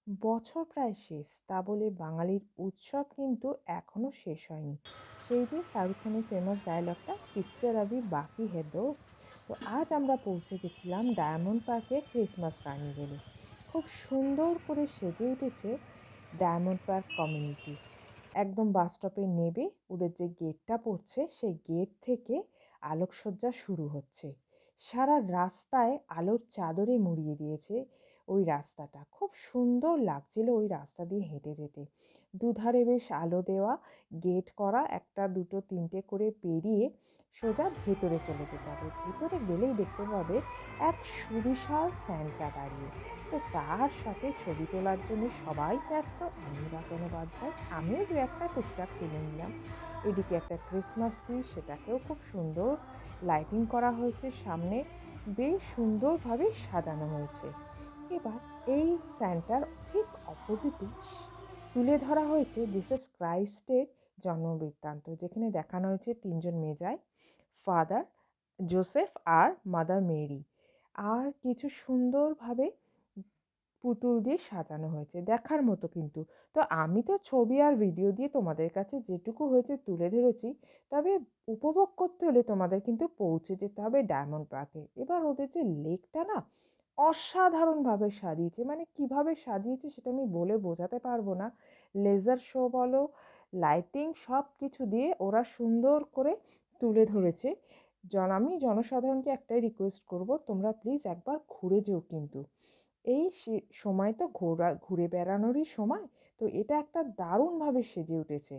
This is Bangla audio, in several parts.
বছর প্রায় শেষ, তা বলে বাঙালির উৎসব কিন্তু এখনো শেষ হয়নি। সেই যে শাহরুখ খানের ফেমাস ডায়লগটা, পিকচার আভি বাকি হে দোস্ত। তো আজ আমরা পৌঁছে গেছিলাম ডায়মন্ড পার্কের ক্রিসমাস কার্নিভেলে। খুব সুন্দর করে সেজে উঠেছে ডায়মন্ড পার্ক কমিউনিটি। একদম বাস স্টপে নেবে ওদের যে গেটটা পড়ছে, সেই গেট থেকে আলোকসজ্জা শুরু হচ্ছে। সারা রাস্তায় আলোর চাদরে মুড়িয়ে দিয়েছে ওই রাস্তাটা। খুব সুন্দর লাগছিল ওই রাস্তা দিয়ে হেঁটে যেতে। দুধারে বেশ আলো দেওয়া, গেট করা, একটা দুটো তিনটে করে পেরিয়ে সোজা ভেতরে চলে যেতে হবে। ভেতরে গেলেই দেখতে পাবে এক সুবিশাল স্যান্টা দাঁড়িয়ে। তো তার সাথে ছবি তোলার জন্য সবাই ব্যস্ত, আমি বা কেন বাদ যাই। আমিও দু একটা টুকটাক তুলে নিলাম। এদিকে একটা ক্রিসমাস ট্রি, সেটাকেও খুব সুন্দর লাইটিং করা হয়েছে, সামনে বেশ সুন্দরভাবে সাজানো হয়েছে। এবার এই স্যান্টার ঠিক অপোজিটে তুলে ধরা হয়েছে জিসাস ক্রাইস্টের জন্মবৃত্তান্ত, যেখানে দেখানো হয়েছে তিনজন মেজাই, ফাদার জোসেফ আর মাদার মেরি। আর কিছু সুন্দরভাবে পুতুল দিয়ে সাজানো হয়েছে, দেখার মতো কিন্তু। তো আমি তো ছবি আর ভিডিও দিয়ে তোমাদের কাছে যেটুকু হয়েছে তুলে ধরেছি। তবে উপভোগ করতে হলে তোমাদের কিন্তু পৌঁছে যেতে হবে ডায়মন্ড পার্কে। এবার ওদের যে লেকটা না, অসাধারণভাবে সাজিয়েছে, মানে কিভাবে সাজিয়েছে সেটা আমি বলে বোঝাতে পারবো না। লেজার শো বলো, লাইটিং, সব কিছু দিয়ে ওরা সুন্দর করে তুলে ধরেছে। আমি জনসাধারণকে একটাই রিকোয়েস্ট করব, তোমরা প্লিজ একবার ঘুরে যেও কিন্তু। এই সময় তো ঘুরে বেড়ানোরই সময়। তো এটা একটা দারুণভাবে সেজে উঠেছে।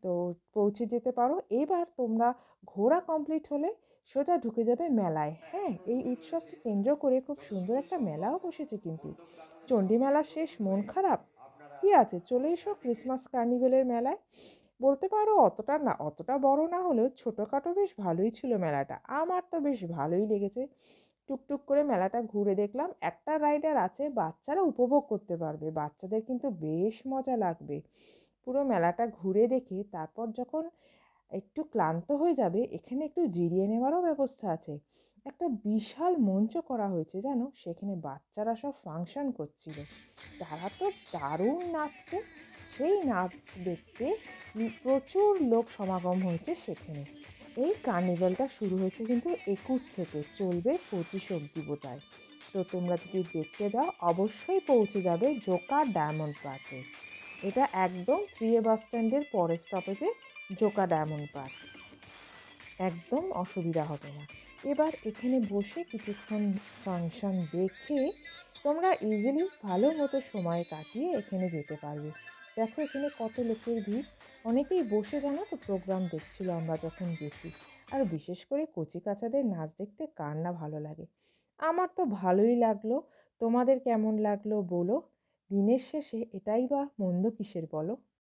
তো পৌঁছে যেতে পারো। এবার তোমরা ঘোরা কমপ্লিট হলে সোজা ঢুকে যাবে মেলায়। হ্যাঁ, এই উৎসবকে কেন্দ্র করে খুব সুন্দর একটা মেলাও বসেছে কিন্তু। চণ্ডী মেলা শেষ, মন খারাপ? কি আছে, চলে এসো ক্রিসমাস কার্নিভেলের মেলায়। বলতে পারো অতটা না, অতটা বড় না হলেও ছোটোখাটো বেশ ভালোই ছিল মেলাটা। আমার তো বেশ ভালোই লেগেছে। টুকটুক করে মেলাটা ঘুরে দেখলাম। একটা রাইডার আছে, বাচ্চারা উপভোগ করতে পারবে, বাচ্চাদের কিন্তু বেশ মজা লাগবে। পুরো মেলাটা ঘুরে দেখে তারপর যখন একটু ক্লান্ত হয়ে যাবে, এখানে একটু জিরিয়ে নেওয়ারও ব্যবস্থা আছে। একটা বিশাল মঞ্চ করা হয়েছে জানো, সেখানে বাচ্চারা সব ফাংশন করছিল। তারা তো দারুণ নাচছে। সেই নাচ দেখতে প্রচুর লোক সমাগম হয়েছে সেখানে। এই কার্নিভালটা শুরু হয়েছে কিন্তু 21 থেকে, চলবে 25 অবধি বোধহয়। তো তোমরা যদি দেখতে যাও অবশ্যই পৌঁছে যাবে জোকা ডায়মন্ড পার্কে। এটা একদম 3A বাস স্ট্যান্ডের পরের স্টপেজে জোকা ডায়মন্ড পার্ক। একদম অসুবিধা হবে না। এবার এখানে বসে কিছুক্ষণ ফাংশন দেখে তোমরা ইজিলি ভালো মতো সময় কাটিয়ে এখানে যেতে পারবে। দেখো এখানে কত লোকের ভিড়। অনেকেই বসে জানো তো প্রোগ্রাম দেখছিল আমরা যখন গেছি। আর বিশেষ করে কচি কাচাদের নাচ দেখতে কার না ভালো লাগে। আমার তো ভালোই লাগলো। তোমাদের কেমন লাগলো বলো। দিনের শেষে এটাই বা মন্দ কিসের বলো।